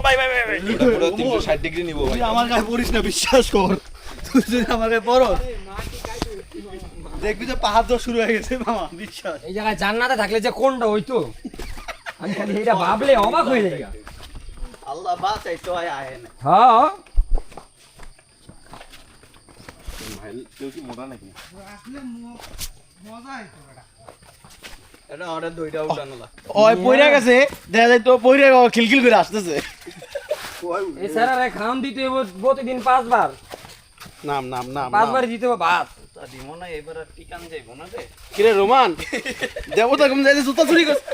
ভাই ভাই ভাই ভাই পুরো 360 ডিগ্রি নিব ভাই। তুই আমার গায়ে পড়িস না, বিশ্বাস কর। তুই যদি আমার গায়ে পড়স দেখবি যে পাহাড় দৌড় শুরু হয়ে গেছে মামা, বিশ্বাস। এই জায়গায় জান্নাতে থাকলে যে কোনটা হইতো আমি খালি এটা ভাবলে অবাক হয়ে যাই। আল্লাহ বাঁচাই তো আয় না। হ্যাঁ ভাই কেউ কি মোটা নাকি? এটা অর্ডার দুইটা উঠানো না। ওই পইরা গেছে, দেখা যায় তো পইরা খিলখিল করে আসতেছে। এই স্যারের খাওন দিতে হইব প্রতিদিন 5 বার, নাম নাম নাম 5 বার দিতে হবে ভাত। তা দিমো না, এবার আর টিকান যাইবো না রে। কিরে রোমান, দেবতা কম যাইতে জুতা চুরি করছে।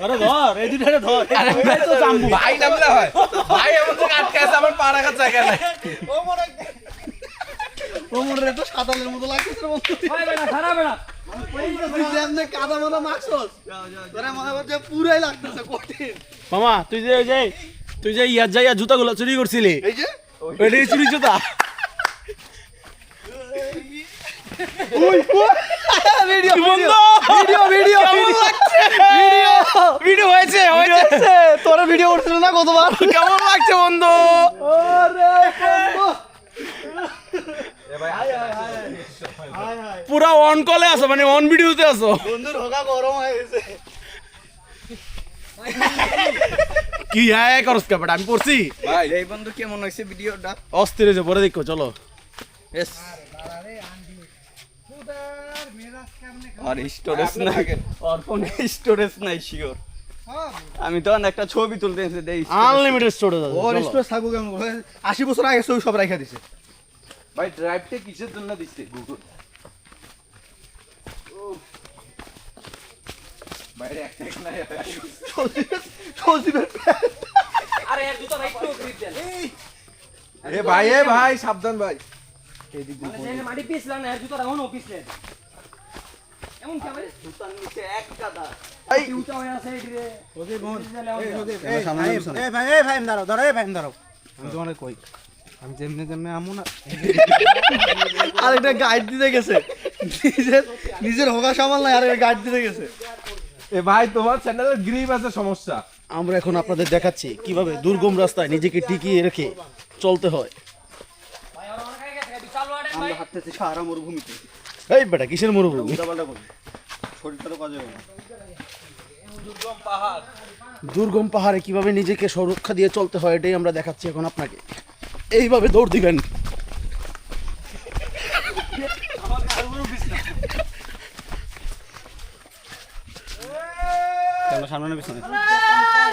আরে ধর, এই দুইটা ধর। ভাই তো জাম্বু। ভাই নামলে হয় ভাই এমন তো আটকে আছে আমার পা রাখার জায়গা নাই। ওমরে তো সাতালের মতো লাগতেছে বন্ধু। ভাই ভাই না খারাপ না। তুই যেমনে কাদা মাদা মাখছস, তোরে মনে হচ্ছে পুরাই লাগতেছে কঠিন। মামা তুই যে ইয়ার যাইয়া জুতাগুলো চুরি করছিলি, এই যে ওইটাই চুরি জুতা। ভিডিও ভিডিও ভিডিও ভিডিও হয়েছে হয়েছে। তোরা ভিডিও করছিল না কতবার? কেমন লাগছে বন্ধু? পুরা অন কলে আছো, মানে অন ভিডিওতে আছো। বন্ধুর হোগা গরম হয়ে গেছে। কি হ্যাঁ করস কাপড় আমি পড়ছি। ভাই এই বন্ধু কেমন হয়েছে ভিডিওটা? অস্থির হয়েছে, পরে দেখো চলো। এস আর স্টোরেজ নাই, আর কোন স্টোরেজ নাই শিওর। আমি তো একটা ছবি তুলতে এসে দেই আনলিমিটেড স্টোরেজ আছে। ওর চলো। স্টোরেজ থাকুক, 80 বছর আগে ছবি সব রাখা দিছে। ভাই ড্রাইভটা কিসের জন্য দিচ্ছে গুগল? বাইরে একটা নাই। সজীবের আরে এর জুতা ভাই একটু গ্রিপ দেন। এ ভাই সাবধান ভাই। মানে মাটি পিছলা না, এর জুতা রাউন পিছলে। এমন কি ভাই জুতার নিচে এক কাদা। এই জুতা হয়ে আছে এদিকে। ওদের বোন এই ভাই দাঁড়াও দাঁড়াও, ভাই দাঁড়াও, আমি তোমাকে কই, আমি যেমনে যেমনে আমু না। আরেকটা গাইড দিতে গেছে, নিজের হোগা সামাল নাই, আরেকটা গাইড দিতে গেছে। এ ভাই তোমার চ্যানেলের গ্রিপ আছে সমস্যা। আমরা এখন আপনাদের দেখাচ্ছি কিভাবে দুর্গম রাস্তায় নিজেকে টিকিয়ে রেখে চলতে হয়। ভাই আর অনেক আগে গেছে, চালু আড়েন ভাই। আমরা হাঁটতেছি সাহারা মরুভূমিতে। এই বেটা কিসের মরুভূমি? উল্টাপাল্টা করি, শরীরটা তো কাজে হবে না। দুর্গম পাহাড়ে কিভাবে নিজেকে সুরক্ষা দিয়ে চলতে হয় এটাই আমরা দেখাচ্ছি এখন আপনাকে। এইভাবে দৌড় দিবেন। কেন সামনে না পিছনে?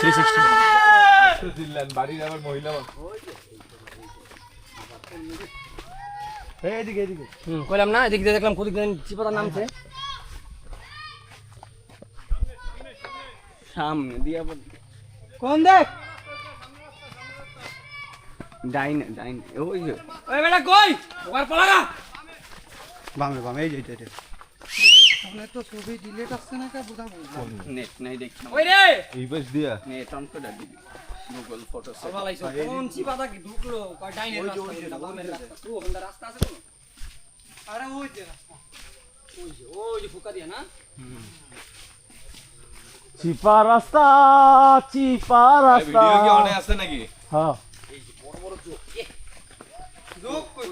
360 দিলেন বাড়ির আবার মহিলা এইদিকে এইদিকে। কইলাম না, এদিক দিয়ে দেখলাম কোদিক দিয়ে চিপাতা নামছে। সামনে দিয়া কোন দেখ? ডাইনে ডাইনে, ওই যে ওই বেটা কই? ওর পলাগা। বামে বামে, এই যে এটা। ফোনে তো ছবি ডিলিট আসছে না, কা বুঝা নেট নাই দেখি। ওই রে। এই পাশ দিয়া নেট অন করে দিবি গুগল ফটোস। ভালাইছো। কোন চিপাতা কি ঢুকলো? কয় ডাইনের রাস্তা, বামের রাস্তা। ও ওখানে রাস্তা আছে কোন? আরে ওই যে রাস্তা। ওই যে ফুকা দিয়া না? চিপা রাস্তা, চিপা রাস্তা। ভিডিও কি অনে আছে নাকি? হ্যাঁ যোগ কই?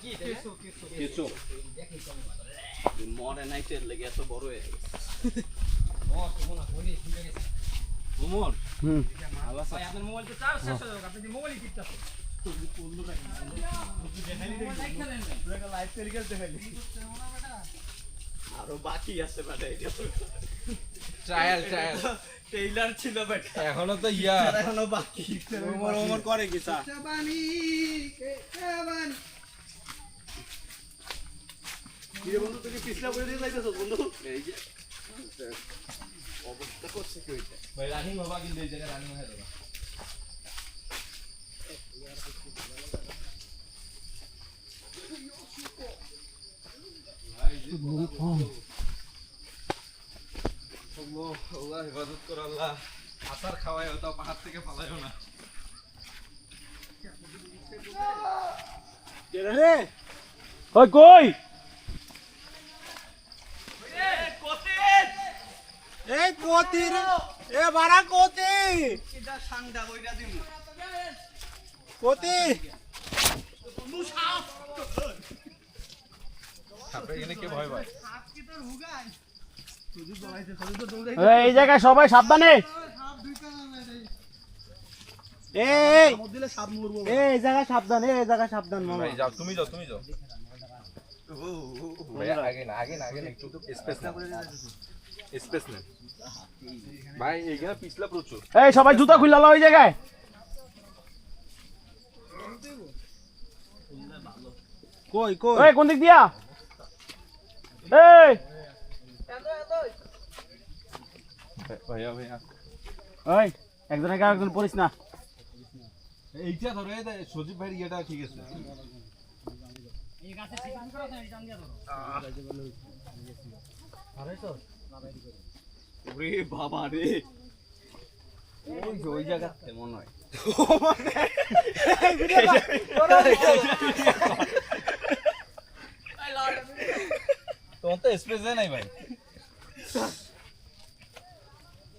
কি কিছু মরে নাইটের লেগে এত বড় হয়ে গেছে। ওমর হুম ভাই আপনার মোবাইল তো চার্জ শেষ হয়ে যাবে, আপনি যে মোবাইলই টিপতেছেন। আরো বাকি আছে বেটা, এটা তো ট্রায়াল ট্রেইলার ছিল বেটা, এখনো তো ইয়া এখনো বাকি। ওমর করে কি চা কিরে বন্ধু, তুই কি পিছলা করে দিয়ে যাইতেছ বন্ধু? এই যে অবস্থা করছে কি ওইটা। ভাই রানিং বাবা কিন্তু এই জায়গায় রানিং হয়ে যাবে। আল্লাহ ইবাদত কর, আল্লাহ আসার খাওয়ায় তাও পাহাড় থেকে পালাইও না। ওই কই? এই কোতি রে, এ বাড়া কোতি। এটা সাংডা বইটা দিমু কতি আপনার এখানে কে ভয় পায়? এই জায়গায় সবাই সাবধানে। এই এই জায়গা সাবধান, এই জায়গা সাবধান মামা। ভাই যাও, তুমি যাও। ভাই আগে না একটু স্পেস নেন। ভাই এখানে পিছলা প্রচুর। এই সবাই জুতা খুলে লাও ওই জায়গায়। কই কই এই কোন দিক দিয়া? এই ভাইয়া ওই একজনের গায়ে একজন পড়িস না। এইটা ধরো, এই সজীব ভাইয়ের ইয়েটা ঠিক আছে। ওরে বাবা রে, ওই জায়গাতে মনে হয় তোমার তো স্পেস নাই ভাই।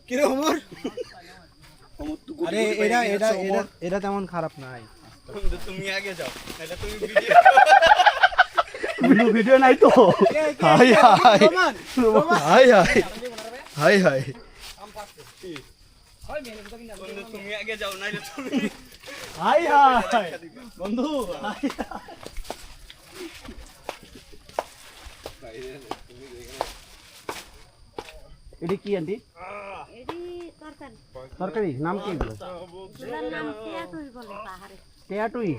কিরকম ওর? আরে এটা এটা এটা এটা তেমন খারাপ নাই। তুমি আগে যাও, এটা তুমি ভিডিও ভিডিও নাই তো। High high high high high high তুমি আগে যাও, নাইলে তুমি হাই হাই বন্ধু হাই। এটি কি আন্টি? এডি তরকারি তরকারি নাম কি এগুলো? এটার নাম টিয়াটুই বলে পাহাড়ে। টেয়াটুই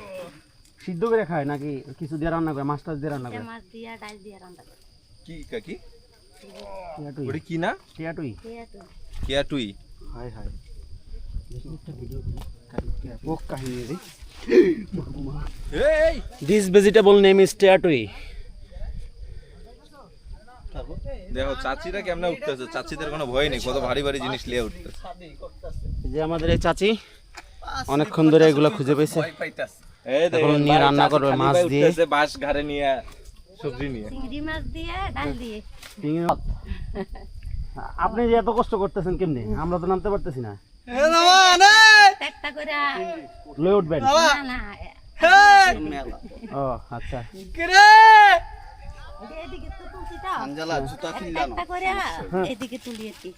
সিদ্ধ করে খায় নাকি কিছু দিয়ে রান্না করে? মাছ টাছ দিয়ে রান্না করে? মাছ দিয়া ডাল দিয়া রান্না করে। কি কাকি? টেয়াটুই ওটা কি না? টেয়াটুই। টিয়াটুই কেয়াটুই। হাই হাই ও কাহিনী রে। এই দিস ভেজিটেবল নেম ইজ টেয়াটুই। দেখো চাচিরা কেমনে উঠতেছে, চাচিদের কোনো ভয় নেই, কত ভারী ভারী জিনিস নিয়ে উঠতেছে। এই যে আমাদের এই চাচি অনেকক্ষণ ধরে এগুলো খুঁজে পেয়েছে। এই এখন নিয়ে রান্না করবে মাছ দিয়ে। বাঁশ ঘাড়ে নিয়ে সবজি নিয়ে। চিংড়ি মাছ দিয়ে ডাল দিয়ে। চিংড়ি মাছ। আপনি যে এত কষ্ট করতেছেন কেমনে? আমরা তো নামতে পারতেছি না। একটা করে লয়ে উঠবেন? না না ও আচ্ছা। এদিকে তো তুলছি তো আঞ্জালা জুতা কিনলাম একটা করে এদিকে তুলিয়েছি।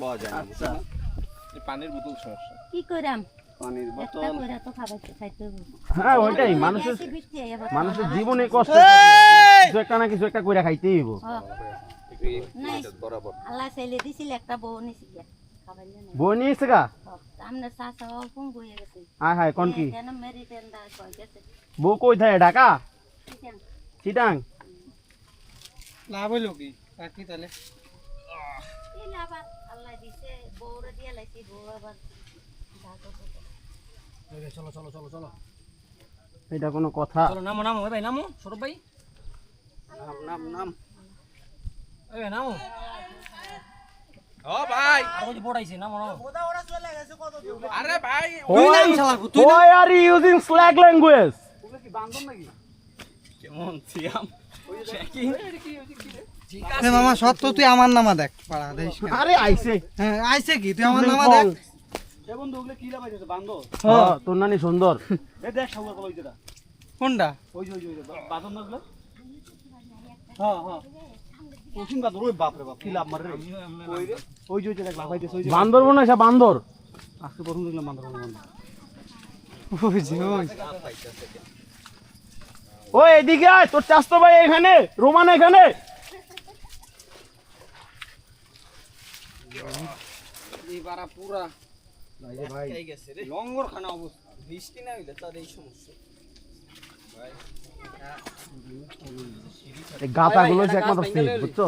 পাওয়া যায় না। আচ্ছা এই পানির বোতল সমস্যা। কি করাম? পানির একটা বোতল করে তো খাবাইতে খাইতে হবে। হ্যাঁ ওইটাই মানুষের বেশি বৃষ্টি হয় আবার। মানুষের জীবনে কষ্ট কিছু একটা না কিছু একটা কইরা খাইতেই হইব। নাই আল্লাহ চাইলে দিছিল একটা বউ নিছি গিয়া খাবাইলে না। বই নিয়েছে গা? আমরা চাচা ফোন হয়ে গেছে। হাই হাই কোন কি? কেন মেরি টেন্ডা কই গেছে। বউ কই থাকে? ঢাকা ঠিক চিটাং? লাভ হইলো কি কাকি তাহলে? এই আবার আল্লাহ দিছে বউরে দিয়ে লাইছি বউ আবার এটা কোনো কথা? চলো নামো নামো ভাই নামো সৌরভ ভাই নাম নাম নাম এই নামো ও ভাই, আর ওই যে বোট আইছে নামো নামো আরে ভাই Why are you using slack language? কেমন সিয়াম? আরে মামা সত্য তুই আমার নামা দেখ পাড়া দেখ আরে আইছে। হ্যাঁ আইছে কি তুই আমার নামা দেখ হ্যাঁ তোর নানি সুন্দর। কোনটা বান্দর মনে হয় বান্দর। ও এদিকে আয়, তোর চাস্তো ভাই এখানে, রোমান এখানে। এই পাড়া পুরা লঙ্গর খানা অবস্থা বৃষ্টি না হইলে তার এই সমস্যা এই গাতাগুলো হচ্ছে একমাত্র সেফ, বুঝছো?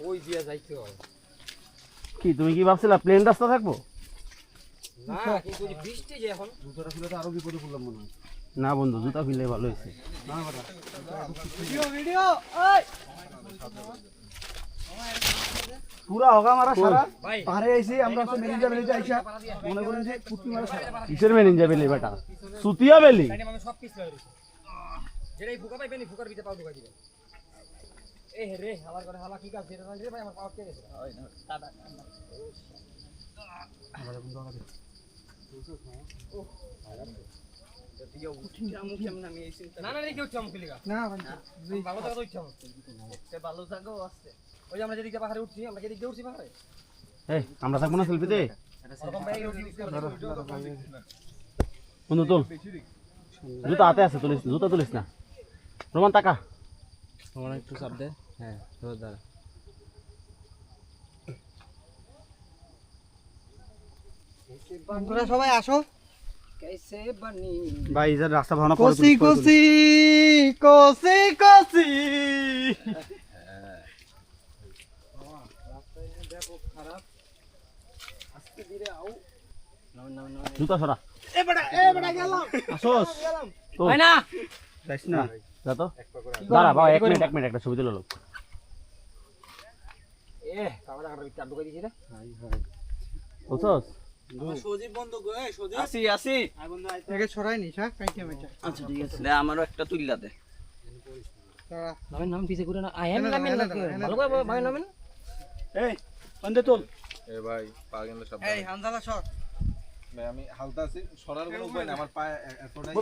ওই দিয়া যাইতে হয় কি তুমি কি ভাবছিলা প্লেন রাস্তা থাকবো? না কিন্তু ওই যে বৃষ্টি যে এখন না বন্ধু, জুতা খুললে ভালো হয়েছে। পুরা হগা মারা সারা পাহাড়ে আইছি আমরা, তো মেরিজা মেরিজা আইসা মনে করেন যে পুটকি মারা সারা। কিসের মেরিন যাবে বেটা? সুতিয়া বেলি। আমি সব পিছ যেটাই ফুকা পাইবেন ফুকার ভিতরে পাও ঢুকাই দিবেন এ রে হালার করে হালা কি কাজ যেটা রে ভাই আমার পাওয়ার কে গেছে না না রে কি উঠছে মুখে লিগা না ভাই ভালো থাকা তো ইচ্ছা হচ্ছে সে ভালো থাকাও আছে ওই যে আমরা যেদিকে পাহাড়ে উঠছি আমরা যেদিকে উঠছি পাহাড়ে এই আমরা থাকবো না সেলফিতে ওরকম বাইরে উঠছি বন্ধু তোল জুতা হাতে আছে তুলিস জুতা তুলিস না রোমান টাকা তোমার একটু চাপ দে হ্যাঁ তোর দ্বারা তোমরা সবাই আসো कैसे बनी ভাই ইজার রাস্তা ভালো না কসি কসি কসি কসি জুতা সরা এ বড়া গেলাম আসোস তো হয় না যাইস না যা তো দাঁড়া ভাই এক মিনিট একটা ছবি তুলে লো এ কামড়া কামড়া ভিতর ঢুকাই দিছি রে বুঝছস সজীব বন্ধু গো এই সজীব আসি আসি আই বন্ধু আগে ছড়াই নিস হ্যাঁ কাইতে মেটা আচ্ছা ঠিক আছে দে আমারও একটা তুইলা দে তারা নামের নাম পিছে করে না আই এম নামেন না ভালো করে ভাই নামেন এই বন্ধে তোল এ ভাই পা গেলে সব এই হামজালা শট ভাই আমি হালতা আছি সরার কোনো উপায় নাই আমার পা এতটাই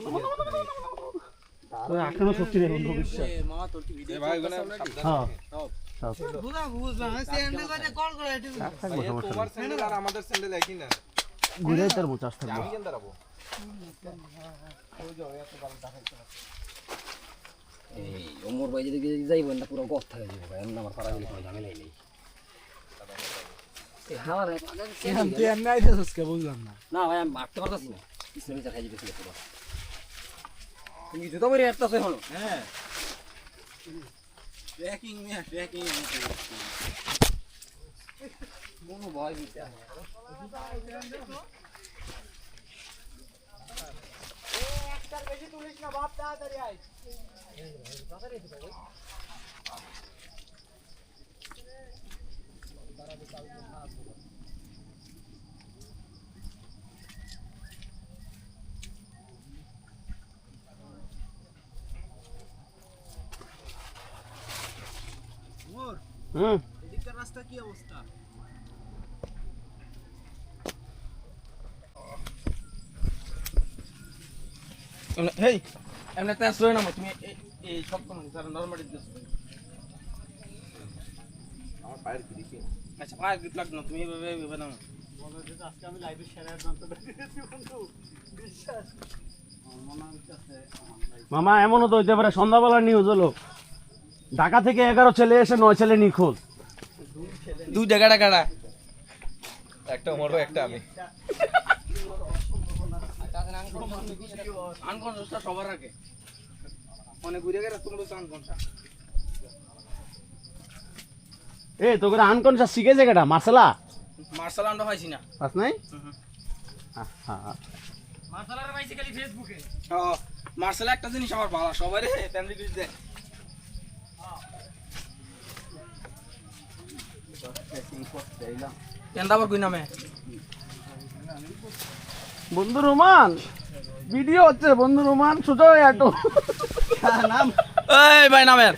তুই এখনো শক্তি নেই বন্ধু বিশ্বাস মামা তোর কি ভিডিও এ ভাই ওখানে হ্যাঁ বুঝলাম না স্যান্ডেল করে কল করে এটা থাকবো সমস্যা তোমার স্যান্ডেল আর আমাদের স্যান্ডেল একই না ঘুরে তোর মোচাস থাকবো আমি কেন দাঁড়াবো এই ওমর ভাই যদি যাইব না পুরো গথ থাকে যাবে ভাই আমার পাড়া গেলে কোনো ঝামেলাই নেই এই হাওয়ার তুই এমনি আইতেছস কে বুঝলাম না না ভাই আমি মারতে পারতাছি না ইসলামী চা খাই দিতেছিল পুরো তুমি কি জুতা পরে আসতেছো হলো হ্যাঁ ট্র্যাকিং মিয়া ট্র্যাকিং মনো ভয় দিতে একটার বেশি তুলিস না বাপ তাড়াতাড়ি আয় হুম এদিককার রাস্তা কি অবস্থা হেই এমনি তে আসলে না তুমি এই সব কোন যারা নরমালি দিছো আমার পায়ের কি দেখি আচ্ছা পায়ে গিট লাগ না তুমি এভাবে না আজকে আমি লাইভে শেয়ার জানতে পেরেছি বন্ধু বিশ্বাস মামা এমনও তো হইতে পারে সন্ধ্যাবেলার নিউজ হলো ঢাকা থেকে 11 ছেলে এসে 9 ছেলে নিখোঁজ দুই জায়গাটা কাটা একটা মরবো একটা আমি আনকনসটা সবার আগে অনেক ঘুরে গেলে তুমি বলছো আনকনসা এ তো করে আনকনশাস শিখে জায়গাটা মার্শালা মার্শাল আমরা পাইছি না পাস নাই মার্শালার পাইছি খালি ফেসবুকে মার্শাল একটা জিনিস আমার ভালো সবাই রে ফ্যামিলি পিস দেয় কেন্দাবার কই নামে বন্ধু রোমান ভিডিও হচ্ছে বন্ধু রোমান ছোট এটো নাম এই ভাই নামের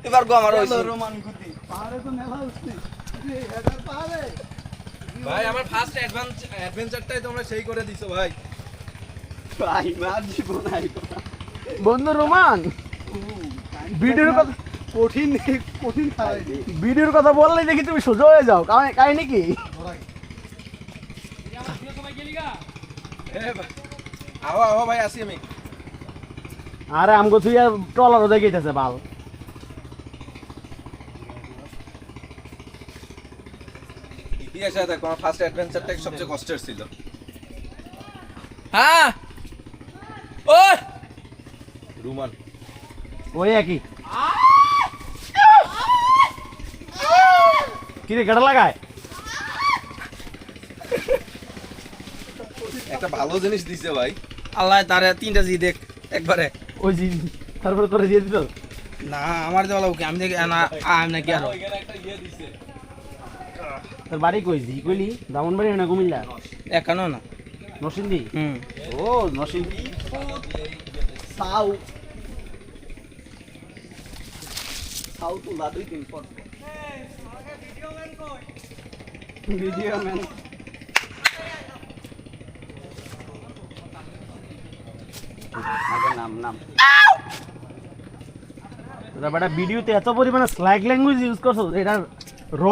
এবার গো আমার হইছে রোমান গুতি পাহাড়ে তো মেলা উঠছি এটার পাহাড়ে ভাই আমার ফার্স্ট অ্যাডভেঞ্চারটাই তোমরা সেই করে দিছো ভাই ভাই মার জীবন আই বন্ধু রোমান ভিডিওর কথা কঠিন কঠিন খাই ভিডিওর কথা বললেই দেখি তুমি সোজা হয়ে যাও কাহিনী কি আহো আহো ভাই আসি আমি আরে আমগো তুই টলারও দেখাইতেছে বাল ইতিহাসে দেখো আমার ফার্স্ট অ্যাডভেঞ্চারটাই সবচেয়ে কষ্টের ছিল হ্যাঁ ওই রুমান ওই একই কিরে কেটে লাগায় একটা ভালো জিনিস দিছে ভাই আল্লাহ তারে তিনটা জি দেখ একবারে ওই জি তারপরে তোরে দিয়ে দিত না আমার দেওয়া লাগবে আমি দেখি না আমি নাকি আরো ওইখানে একটা ইয়ে দিছে তোর বাড়ি কই জি কইলি দামন বাড়ি না কুমিল্লা একানো না নরসিংদী হুম ও নরসিংদী সাউ সাউ তুলা 2-3 পর ভিডিও ম্যান নাম তোরা বেটা ভিডিওতে এত পরিমাণে স্ল্যাগ ল্যাঙ্গুয়েজ ইউজ করছো এটা র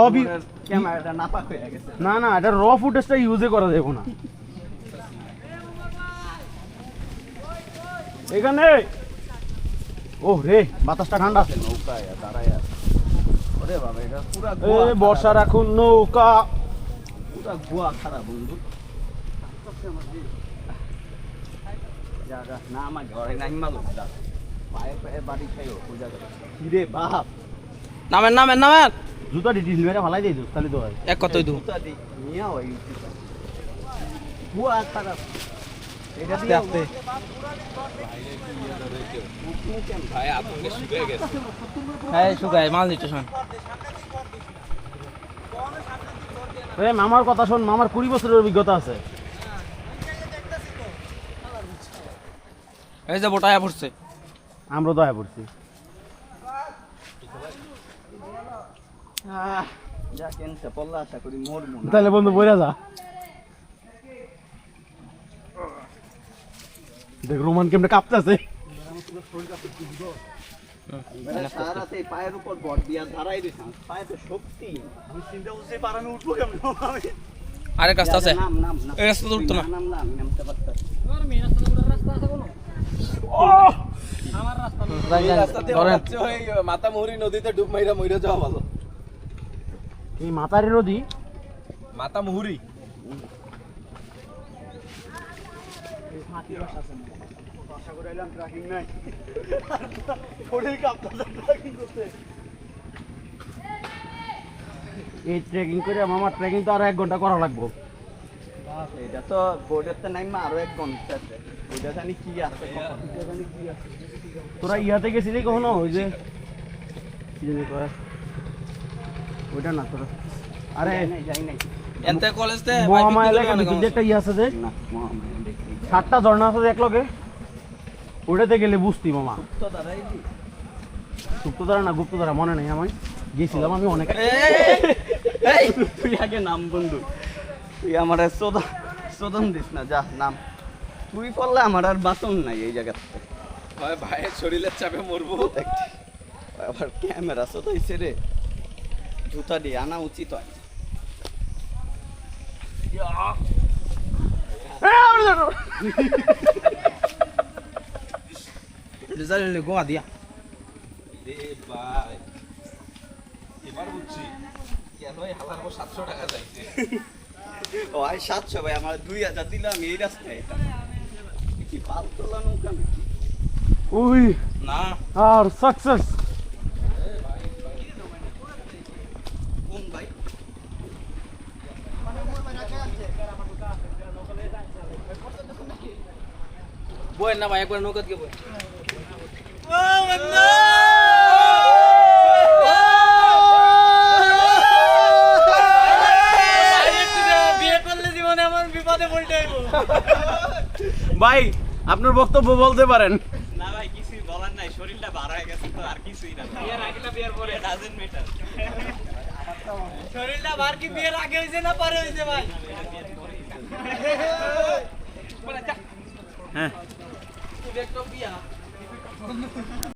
ক্যামেরাটা নাপাক হয়ে গেছে না না এটা র ফুটেজটা ইউজে করা যাবে না এখানে ও রে বাতাসটা ঠান্ডা আছে নৌকায় দাঁড়ায় ওরে বাবা এটা পুরা এ বর্ষা রাখুন নৌকা পুরা গোয়া খারাপ বন্ধু যা যা না আমার ঘরে নাই মালো যা পায়ে পায়ে বাড়ি খাইও পূজা করে কিরে বাপ নামেন নামেন নামেন জুতা ডিটিল মেরে ফালাই দেই তাহলে তো হয় এক কতই দু জুতা দি নিয়া হয় গোয়া খারাপ এটা আস্তে দিয়ে আস্তে ভাই আপনাকে শুকিয়ে গেছে হ্যাঁ শুকায় মাল দিচ্ছ শোন এ মামার কথা শোন মামার 20 বছরের অভিজ্ঞতা আছে এই যে বোটায়া পড়ছে আমরা দয়া পড়ছি যা কেনতে পল্লা আশা করি মরমু না তাহলে বন্ধু বইরা যা দেখ রোমান কেমনে কাঁপতেছে সারাতে পায়ের উপর বট দিয়া দাঁড়াই দিছ পায়ে তো শক্তি আমি চিন্তা করছি পারামে উঠবো কেমন আমি আরে কাজটা আছে নাম নাম নাম এই রাস্তা তো উঠতো না নাম নাম নামতে পারতাম মাতামুহুরি নদীতে ডুব মাইরা মইরা যাওয়া ভালো এই মাতারি নদী মাতামুহুরি এই ট্রেকিং করে মামা ট্রেকিং তো আরো 1 ঘন্টা করা লাগবে এটা তো বোর্ডের তো নাই আরো 1 ঘন্টা ওইটা জানি কি আছে তোরা ইয়াতে গেছিলি কখনো ওই যে কি জানি কয় ওইটা না তোরা আরে যাই নাই এনতে কলেজতে মহামায়া এলাকা যে একটা ইয়ে আছে যে না মহামায়া দেখি 7টা ঝর্ণা আছে যে এক লগে ওটাতে গেলে বুঝতি মামা তো দাঁড়াই দি সুপ্তধারা না গুপ্তধারা মনে নেই আমি গেছিলাম আমি অনেক এই তুই আগে নাম বন্ধু তুই আমার সোদন দিস না যা নাম তুই পড়লে আমার আর বাসন নাই এই জায়গাতে ভাই ভাইয়ের শরীরের চাপে মরবো আবার ক্যামেরা সোদাইছে রে জুতা দিয়ে আনা উচিত হয় রেজাল্ট গোয়া দিয়া রে ভাই এবার বুঝছি কেন এই হালার 700 টাকা চাইছে ও আই 700 ভাই আমার 2000 দিলাম এই রাস্তায় এটা কি পালতলা নৌকা নাকি উই না আর সাকসেস কোন ভাই বই না ভাই একবার নৌকাত গে বই ভাই আপনার বক্তব্য বলতে পারেন না ভাই কিছুই বলার নাই শরীরটা ভার হয়ে গেছে তো আর কিছুই না বিয়ের আগে না বিয়ের পরে ডাজন্ট ম্যাটার শরীরটা বার কি বিয়ের আগে হইছে না পরে হইছে ভাই হ্যাঁ তুই একটা বিয়া